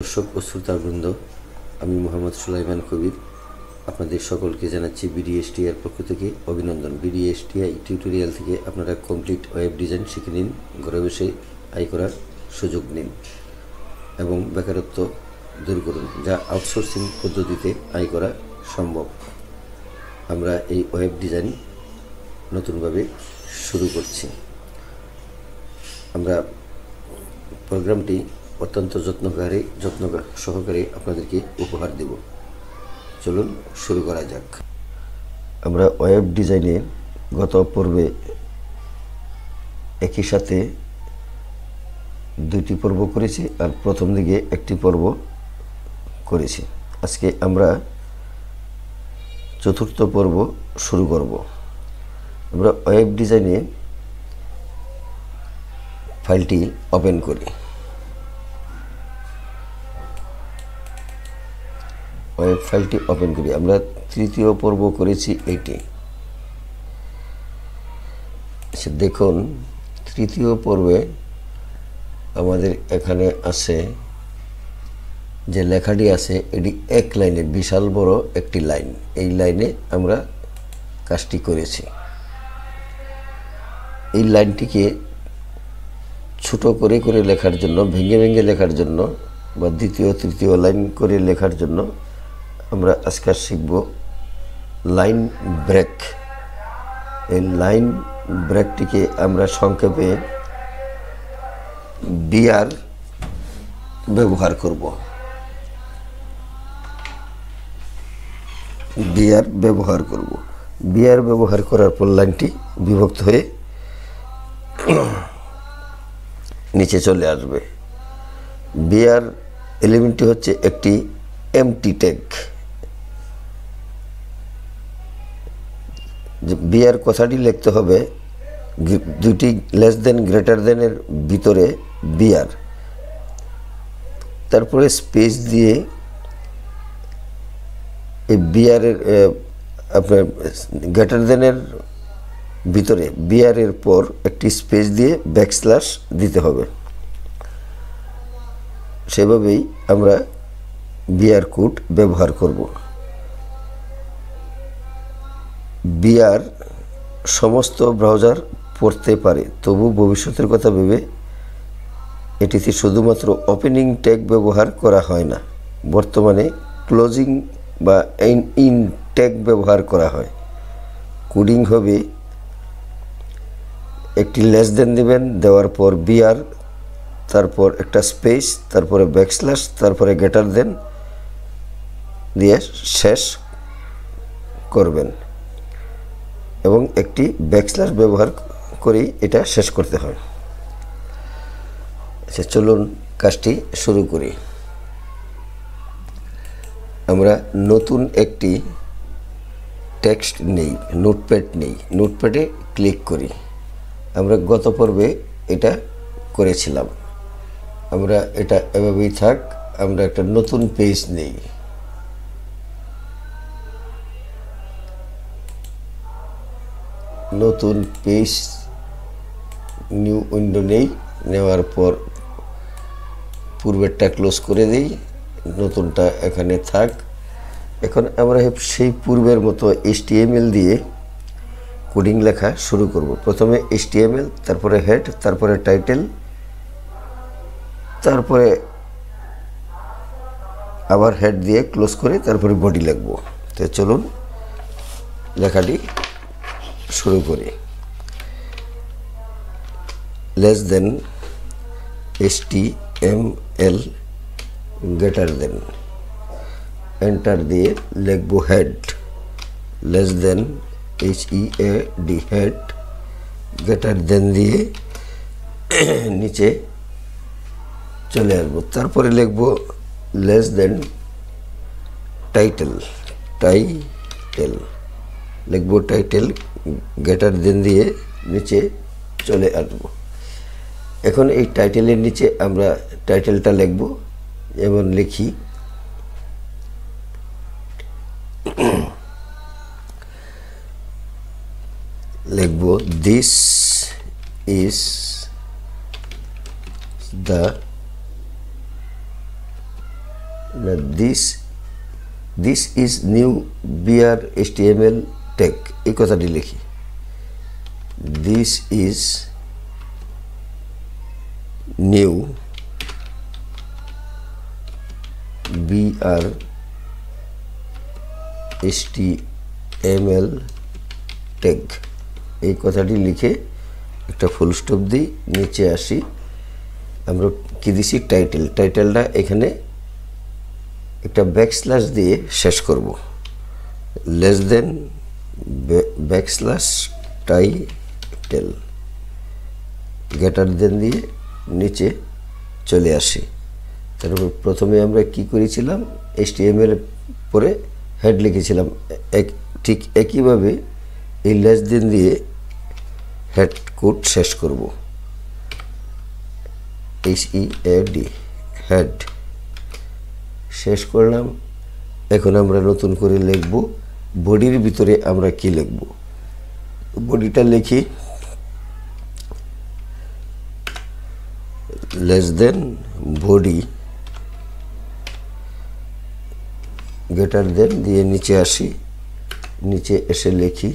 দর্শক ও শ্রোতাবৃন্দ, আমি মোহাম্মদ সুলাইমান কবির আপনাদের সকলকে জানাচ্ছি বিডিএসটিআর পক্ষ থেকে অভিনন্দন। বিডিএসটিআই টিউটোরিয়াল থেকে আপনারা কমপ্লিট ওয়েব ডিজাইন শিখে নিন, ঘরে বসে আয় করার সুযোগ নিন এবং বেকারত্ব দূর করুন, যা আউটসোর্সিং পদ্ধতিতে আয় করা সম্ভব। আমরা এই ওয়েব ডিজাইন নতুনভাবে শুরু করছি। আমরা প্রোগ্রামটি অত্যন্ত যত্ন সহকারে আপনাদেরকে উপহার দেব। চলুন শুরু করা যাক। আমরা ওয়েব ডিজাইনে গত পর্বে একই সাথে দুটি পর্ব করেছি আর প্রথম দিকে একটি পর্ব করেছি। আজকে আমরা চতুর্থ পর্ব শুরু করব। আমরা ওয়েব ডিজাইনে ফাইলটি ওপেন করি। ওয়েব ফাইলটি ওপেন করি। আমরা তৃতীয় পর্ব করেছি এটি। দেখুন, তৃতীয় পর্বে আমাদের এখানে আছে যে লেখাটি আছে, এটি এক লাইনের বিশাল বড় একটি লাইন। এই লাইনে আমরা কাজটি করেছি। এই লাইনটিকে ছোট করে করে লেখার জন্য, ভেঙে ভেঙে লেখার জন্য বা দ্বিতীয় তৃতীয় লাইন করে লেখার জন্য আমরা আজকে শিখব লাইন ব্রেক। এই লাইন ব্রেকটিকে আমরা সংক্ষেপে বিআর ব্যবহার করব। বিআর ব্যবহার করার পর লাইনটি বিভক্ত হয়ে নিচে চলে আসবে। বিআর এলিমেন্টটি হচ্ছে একটি এমটি ট্যাগ। বিআর কথাটি লিখতে হবে দুটি লেস দেন গ্রেটার দেনের ভিতরে বিআর, তারপরে স্পেস দিয়ে এই বিআরের আপনার গ্রেটার দেনের ভিতরে বিআরের পর একটি স্পেস দিয়ে ব্যাকস্ল্যাশ দিতে হবে। সেভাবেই আমরা বিআর কোড ব্যবহার করব। বিআর সমস্ত ব্রাউজার পড়তে পারে, তবু ভবিষ্যতের কথা ভেবে এটিতে শুধুমাত্র ওপেনিং ট্যাগ ব্যবহার করা হয় না। বর্তমানে ক্লোজিং বা ইন ট্যাগ ব্যবহার করা হয়। কোডিং হবে একটি লেস দেন দেবেন, দেওয়ার পর বিআর, তারপর একটা স্পেস, তারপরে ব্যাকস্ল্যাশ, তারপরে গ্রেটার দেন দিয়ে শেষ করবেন এবং একটি ব্যাকস্ল্যাশ ব্যবহার করেই এটা শেষ করতে হয়। আচ্ছা, চলুন কাজটি শুরু করি। আমরা নতুন একটি টেক্সট নেই, নোটপ্যাড নেই। নোটপ্যাডে ক্লিক করি। আমরা গত পর্বে এটা করেছিলাম। আমরা এটা এভাবেই থাক। আমরা একটা নতুন পেজ নেই। নতুন পেজ, নিউ উইন্ডো নেই। নেওয়ার পর পূর্বেরটা ক্লোজ করে দিই, নতুনটা এখানে থাক। এখন আমরা সেই পূর্বের মতো HTML দিয়ে কোডিং লেখা শুরু করব। প্রথমে HTML, তারপরে হেড, তারপরে টাইটেল, তারপরে আবার হেড দিয়ে ক্লোজ করে তারপরে বডি লিখব। তো চলুন লেখাটি শুরু করি। Less than HTML greater than, enter দিয়ে লিখব head. Less than HEAD head, greater than দিয়ে নিচে চলে আসবো। তারপরে লিখব লেস দেন টাইটেল লিখব টাইটেল, গ্রেটার দেন দিয়ে নিচে চলে আসবো। এখন এই টাইটেলের নিচে আমরা টাইটেলটা লিখব। যেমন লিখি দিস ইজ দ্য না, this is new BR HTML tag, এই কথাটি লিখি। This is new BR HTML tag, এই কথাটি লিখে একটা ফুল স্টপ দিই, নিচে আসি। আমরা কি দিছি? টাইটেলটা এখানে একটা ব্যাকস্ল্যাশ দিয়ে শেষ করব। Less than backslash title, greater than দিয়ে নিচে চলে আসি। তারপর প্রথমে আমরা কি করেছিলাম? HTML পরে হেড লিখেছিলাম, ঠিক একইভাবে এই লেস দেন দিয়ে হেড কোড শেষ করব। HEAD, হেড শেষ করলাম। এখন আমরা নতুন করে লিখব বডির ভিতরে আমরা কি লিখব? বডিটা লিখি less than body, greater than দিয়ে নিচে আসি। নিচে এসে লিখি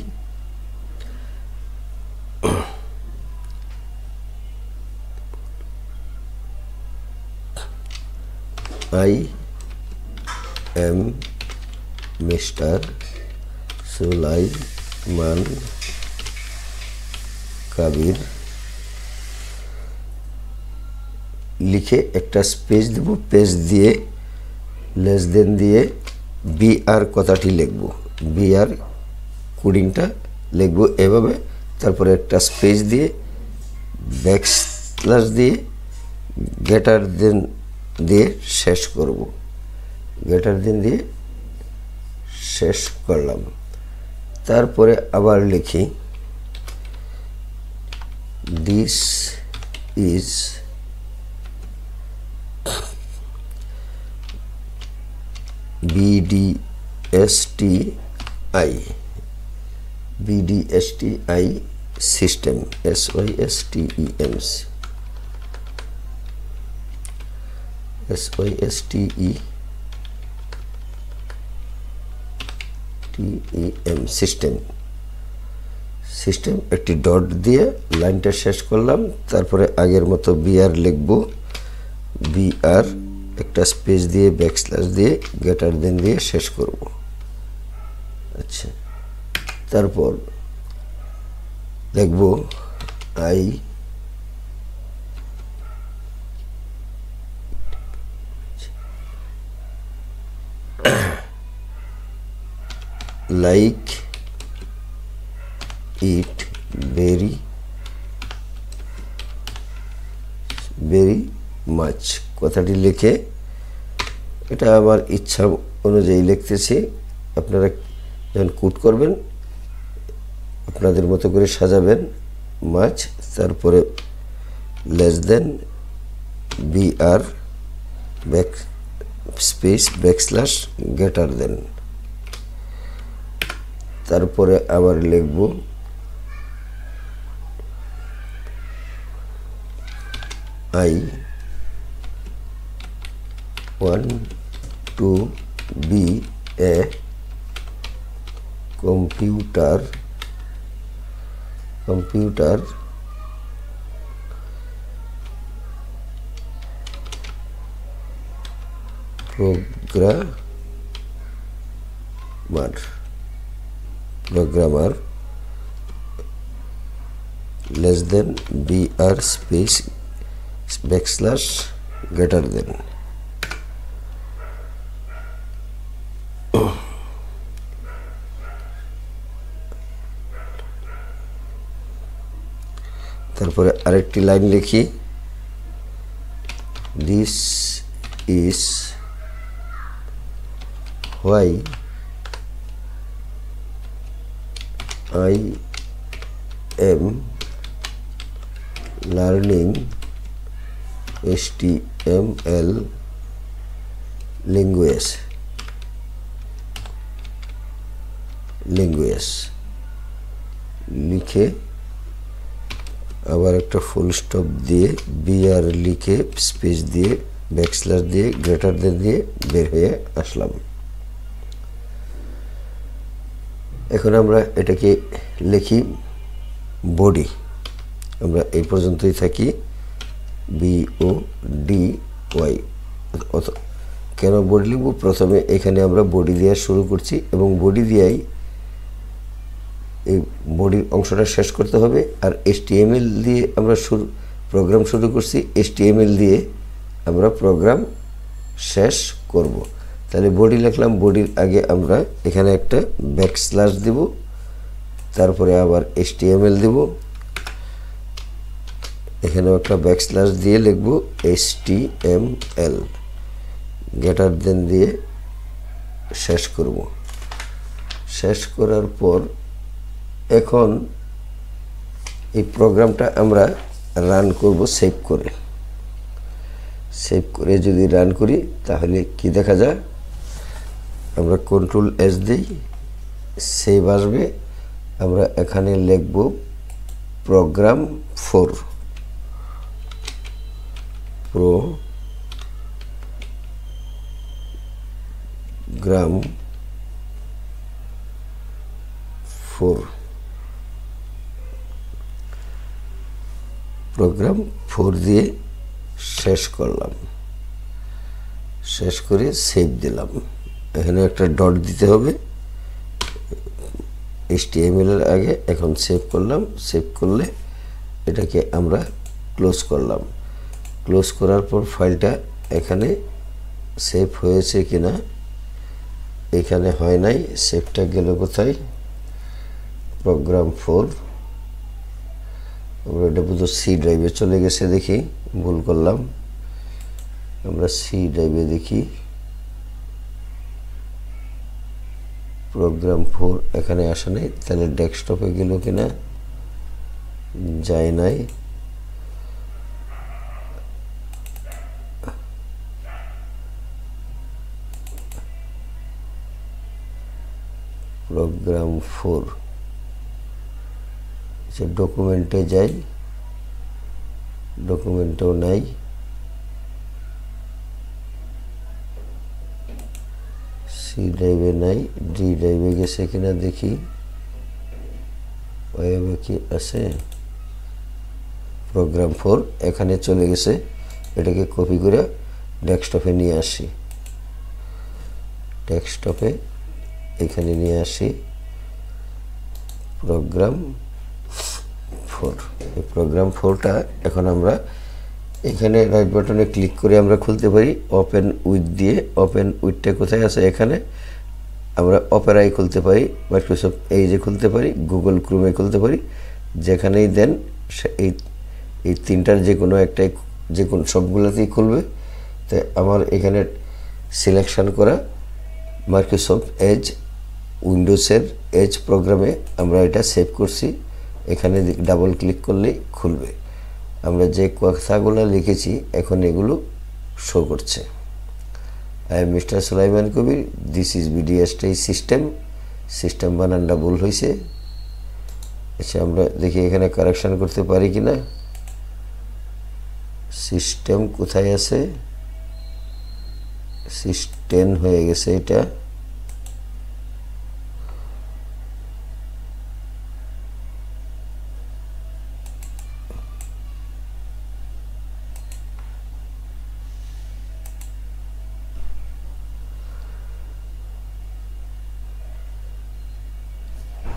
I am Mr. Sulaiman Kabir, লিখে একটা স্পেস দেব। পেজ দিয়ে লেস দেন দিয়ে বিআর কথাটি লিখব, বিআর কোডিংটা লিখব এভাবে। তারপরে একটা স্পেস দিয়ে ব্যাকস্ল্যাশ দিয়ে গ্রেটার দেন দিয়ে শেষ করব। গ্রেটার দেন দিয়ে শেষ করলাম। তারপরে আবার লিখি this is BDSTI system, system একটি ডট দিয়ে লাইনটা শেষ করলাম। তারপরে আগের মতো বিআর লিখব, বিআর একটা স্পেস দিয়ে ব্যাকস্ল্যাশ দিয়ে গ্রেটার দেন দিয়ে শেষ করব। আচ্ছা, তারপর লিখব I like it very much কথাটি লিখে, এটা আমার ইচ্ছা অনুযায়ী লিখতেছি। আপনারা যখন কোড করবেন আপনাদের মতো করে সাজাবেন। মাচ, তারপরে less than BR back space backslash greater than. তারপরে আবার লিখব I want to be a computer programmer less than BR space backslash greater than. তারপরে আরেকটি লাইন লিখি this is why I am learning HTML language লিখে আবার একটা full stop দিয়ে বিআর লিখে স্পেস দিয়ে ব্যাকস্ল্যাশ দিয়ে গ্রেটার দেন দিয়ে বের হয়ে আসলাম। এখন আমরা এটাকে লিখি বডি। আমরা এই পর্যন্তই থাকি, BODY। কেন বডি লিখব? প্রথমে এখানে আমরা বডি দিয়ে শুরু করছি এবং বডি দিয়েই এই বডির অংশটা শেষ করতে হবে। আর HTML দিয়ে আমরা প্রোগ্রাম শুরু করছি, HTML দিয়ে আমরা প্রোগ্রাম শেষ করব। তাহলে বডি লিখলাম, বডির আগে আমরা এখানে একটা ব্যাকস্ল্যাশ দেব, তারপরে আবার HTML দেব, এখানেও একটা ব্যাকস্ল্যাশ দিয়ে লিখব HTML, গ্রেটার দেন দিয়ে শেষ করব। শেষ করার পর এখন এই প্রোগ্রামটা আমরা রান করব সেভ করে। সেভ করে যদি রান করি তাহলে কি দেখা যায়? আমরা Ctrl+S দিই, সেভ আসবে। আমরা এখানে লিখব প্রোগ্রাম 4, প্রোগ্রাম 4, প্রোগ্রাম 4 দিয়ে শেষ করলাম। শেষ করে সেভ দিলাম। এখানে একটা ডট দিতে হবে HTML এর আগে। এখন সেভ করলাম। সেভ করলে এটাকে আমরা ক্লোজ করলাম। ক্লোজ করার পর ফাইলটা এখানে সেভ হয়েছে কিনা, এখানে হয় নাই। সেভটা গেল কোথায়? প্রোগ্রাম 4। আমরা এটা বুঝো সি ড্রাইভে চলে গেছে, দেখি ভুল করলাম। আমরা সি ড্রাইভে দেখি প্রোগ্রাম 4 এখানে আসে নাই। তাহলে ডেস্কটপে গেল কিনা, যায় নাই। প্রোগ্রাম 4 ডকুমেন্টে যাই, ডকুমেন্টেও নাই। সি ড্রাইভে নাই, ডি ড্রাইভে গেছে কিনা দেখি, ওয়েবে কি আছে? প্রোগ্রাম 4 এখানে চলে গেছে। এটাকে কপি করে ডেস্কটপে নিয়ে আসি। ডেস্কটপে এখানে নিয়ে আসি প্রোগ্রাম 4। এই প্রোগ্রাম 4টা এখন আমরা এখানে রাইট বাটনে ক্লিক করে আমরা খুলতে পারি ওপেন উইথ দিয়ে। ওপেন উইথটা কোথায় আছে? এখানে। আমরা অপেরায় খুলতে পারি, মাইক্রোসফট এজে খুলতে পারি, গুগল ক্রোমে খুলতে পারি, যেখানেই দেন এই তিনটার যে কোনো একটাই, যে কোনো সবগুলোতেই খুলবে। তাই আমার এখানে সিলেকশন করা মাইক্রোসফট এজ, উইন্ডোজের এজ প্রোগ্রামে আমরা এটা সেভ করছি। এখানে ডাবল ক্লিক করলেই খুলবে। আমরা যে কথাগুলো লিখেছি এখন এগুলো শো করছে। I am mister Sulaiman Kabir, this is BDSTI system. System বানানটা ভুল হয়েছে। আচ্ছা, আমরা দেখি এখানে কারেকশন করতে পারি কিনা। সিস্টেম কোথায় আছে? সিস্টেম হয়ে গেছে এটা।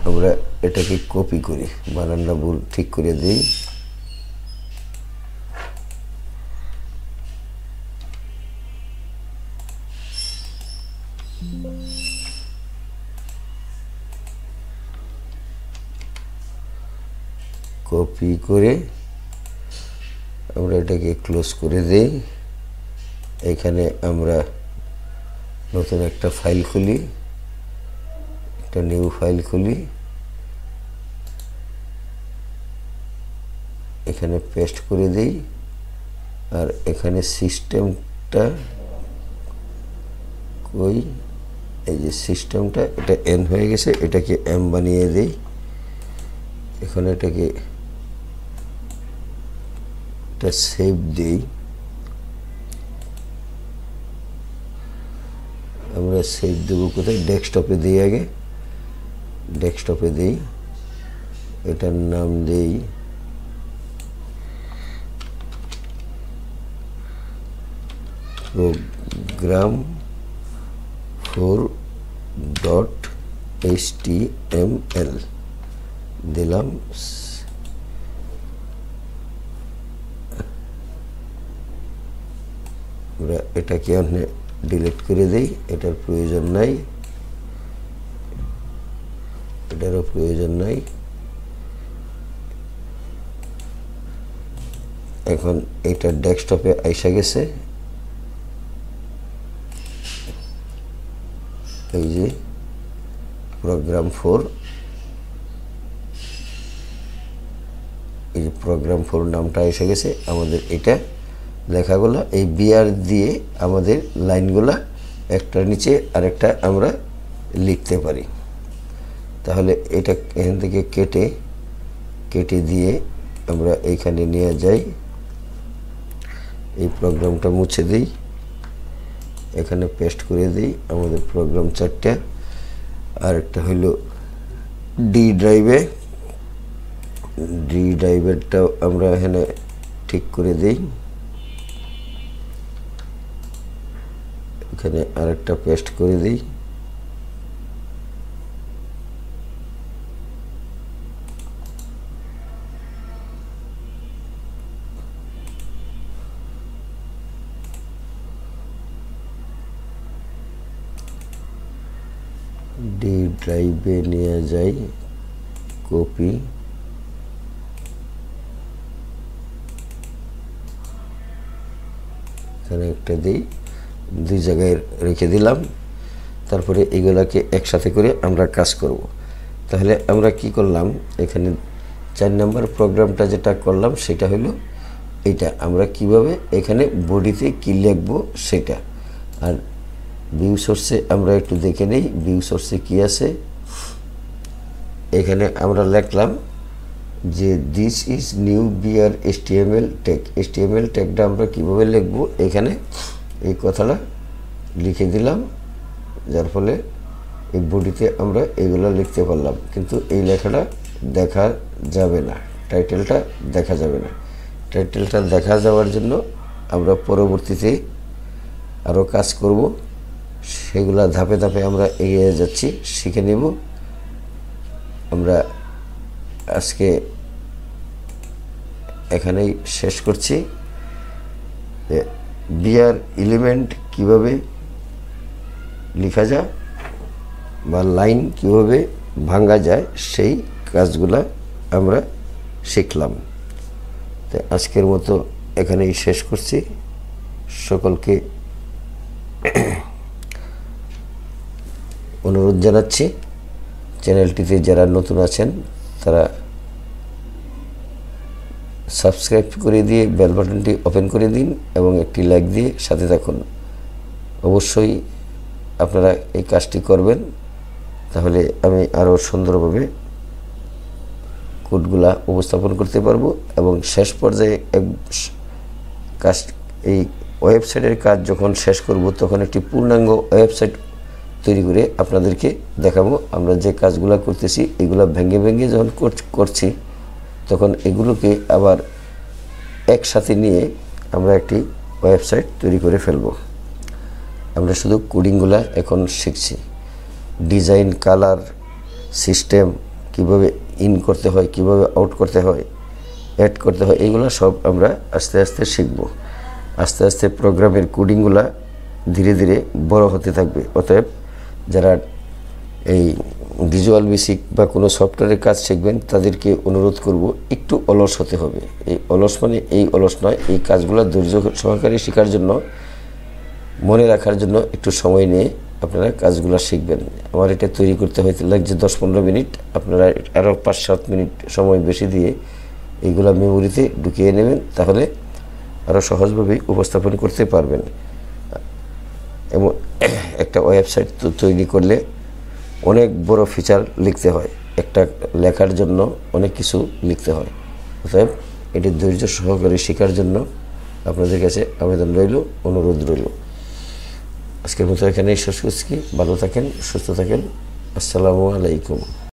আমরা এটাকে কপি করি, বানানটা ভুল ঠিক করে দিই। কপি করে আমরা এটাকে ক্লোজ করে দেই। এখানে আমরা নতুন একটা ফাইল খুলি, একটা নিউ ফাইল খুলি, এখানে পেস্ট করে দেই। আর এখানে সিস্টেমটা কই? এই যে সিস্টেমটা, এটা এন হয়ে গেছে, এটাকে এম বানিয়ে দেই। এখন এটাকে সেভ দেই। আমরা সেভ দেবো কোথায়? ডেস্কটপে দিই, আগে ডেস্কটপে দিই, এটার নাম দিই program4.html দিলাম। আমরা এটাকে ডিলিট করে দিই, এটার প্রয়োজন নাই, এটারও প্রয়োজন নাই। এখন এটা ডেস্কটপে আইসা গেছে, এই যে program4, এই যে program4 নামটা এসে গেছে। আমাদের এটা লেখাগুলো এই বিআর দিয়ে আমাদের লাইনগুলো একটার নিচে আরেকটা আমরা লিখতে পারি। তাহলে এটা এখান থেকে কেটে দিয়ে আমরা এইখানে নিয়ে যাই, এই প্রোগ্রামটা মুছে দিই, এখানে পেস্ট করে দিই আমাদের প্রোগ্রাম 4টা। আর একটা হলো ডি ড্রাইভেরটাও আমরা এখানে ঠিক করে দিই, এখানে আরেকটা পেস্ট করে দিই। ডি ড্রাইভে নিয়ে যাই, কপি, এখানে একটা দিই, 2 জায়গায় রেখে দিলাম। তারপরে এগুলাকে একসাথে করে আমরা কাজ করব। তাহলে আমরা কি করলাম, এখানে 4 নম্বর প্রোগ্রামটা যেটা করলাম সেটা হলো এটা, আমরা কিভাবে এখানে বডিতে কি লিখব সেটা। আর ভিউ সোর্সে আমরা একটু দেখে নেই, ভিউ সোর্সে কি আছে। এখানে আমরা লিখলাম যে this is new BR HTML ট্যাগটা আমরা কিভাবে লিখব, এখানে এই কথাটা লিখে দিলাম, যার ফলে এই বডিতে আমরা এইগুলো লিখতে পারলাম। কিন্তু এই লেখাটা দেখা যাবে না, টাইটেলটা দেখা যাবে না। টাইটেলটা দেখা যাওয়ার জন্য আমরা পরবর্তীতে আরও কাজ করব, সেগুলা ধাপে ধাপে আমরা এগিয়ে যাচ্ছি, শিখে নেব। আমরা আজকে এখানেই শেষ করছি। বিআর এলিমেন্ট কিভাবে লেখা যায় বা লাইন কিভাবে ভাঙা যায় সেই কাজগুলা আমরা শিখলাম। তো আজকের মতো এখানেই শেষ করছি। সকলকে অনুরোধ জানাচ্ছি, চ্যানেলটিতে যারা নতুন আছেন তারা সাবস্ক্রাইব করে দিয়ে বেল বাটনটি ওপেন করে দিন এবং একটি লাইক দিয়ে সাথে থাকুন। অবশ্যই আপনারা এই কাজটি করবেন, তাহলে আমি আরও সুন্দরভাবে কোডগুলা উপস্থাপন করতে পারবো এবং শেষ পর্যায়ে কাজ, এই ওয়েবসাইটের কাজ যখন শেষ করব তখন একটি পূর্ণাঙ্গ ওয়েবসাইট তৈরি করে আপনাদেরকে দেখাবো। আমরা যে কাজগুলো করতেছি এগুলো ভেঙে ভেঙে যখন করছি তখন এগুলোকে আবার একসাথে নিয়ে আমরা একটি ওয়েবসাইট তৈরি করে ফেলব। আমরা শুধু কোডিংগুলা এখন শিখছি, ডিজাইন, কালার, সিস্টেম কিভাবে ইন করতে হয়, কিভাবে আউট করতে হয়, অ্যাড করতে হয়, এইগুলো সব আমরা আস্তে আস্তে শিখব। আস্তে আস্তে প্রোগ্রামের কোডিংগুলা ধীরে ধীরে বড় হতে থাকবে। অতএব যারা এই ভিজুয়াল বেসিক বা কোনো সফটওয়্যারের কাজ শিখবেন তাদেরকে অনুরোধ করব একটু অলস হতে হবে। এই অলস মানে এই অলস নয়, এই কাজগুলো ধৈর্য সহকারে শেখার জন্য, মনে রাখার জন্য একটু সময় নিয়ে আপনারা কাজগুলো শিখবেন। আমার এটা তৈরি করতে হয়তো লাগছে 10-15 মিনিট, আপনারা আরও 5-7 মিনিট সময় বেশি দিয়ে এইগুলা মেমোরিতে ঢুকিয়ে নেবেন, তাহলে আরও সহজভাবেই উপস্থাপন করতে পারবেন। এবং একটা ওয়েবসাইট তৈরি করলে অনেক বড় ফিচার লিখতে হয়, একটা লেখার জন্য অনেক কিছু লিখতে হয়। অতএব এটি ধৈর্য সহকারে শেখার জন্য আপনাদের কাছে আবেদন রইল, অনুরোধ রইল। আজকের মতো এখানেই শেষ করছি। ভালো থাকেন, সুস্থ থাকেন। আসসালামু আলাইকুম।